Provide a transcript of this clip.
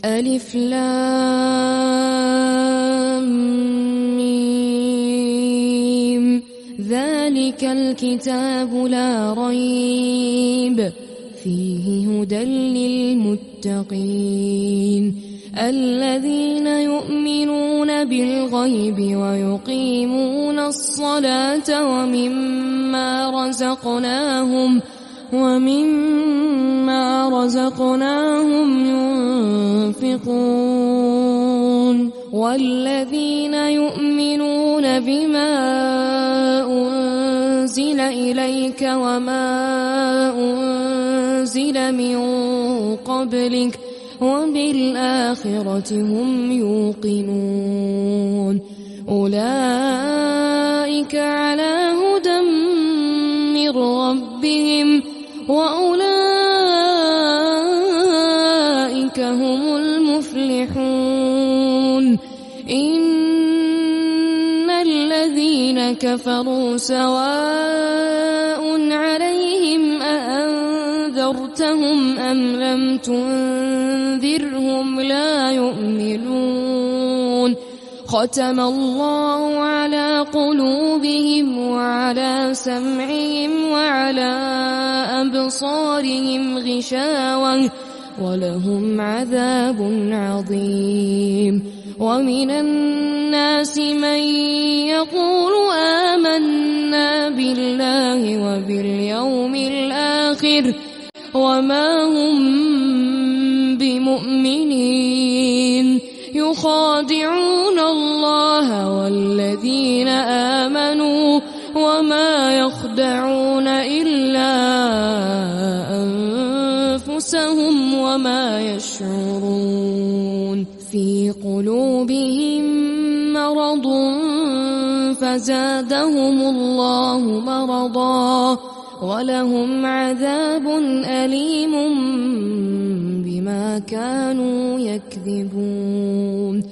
ألف لام ميم ذلك الكتاب لا ريب فيه هدى للمتقين الذين يؤمنون بالغيب ويقيمون الصلاة ومما رزقناهم ينفقون والذين يؤمنون بما أنزل إليك وما أنزل من قبلك وبالآخرة هم يوقنون أولئك على هدى من ربهم وأولئك هم المفلحون إن الذين كفروا سواء عليهم أأنذرتهم أم لم تنذرهم لا يؤمنون ختم الله على قلوبهم وعلى سمعهم وعلى أبصارهم غشاوة ولهم عذاب عظيم ومن الناس من يقول آمنا بالله وباليوم الآخر وما هم بمؤمنين يخادعون الله والذين آمنوا وما يخدعون إلا أنفسهم وما يشعرون في قلوبهم مرض فزادهم الله مرضا ولهم عذاب أليم بما كانوا يكذبون.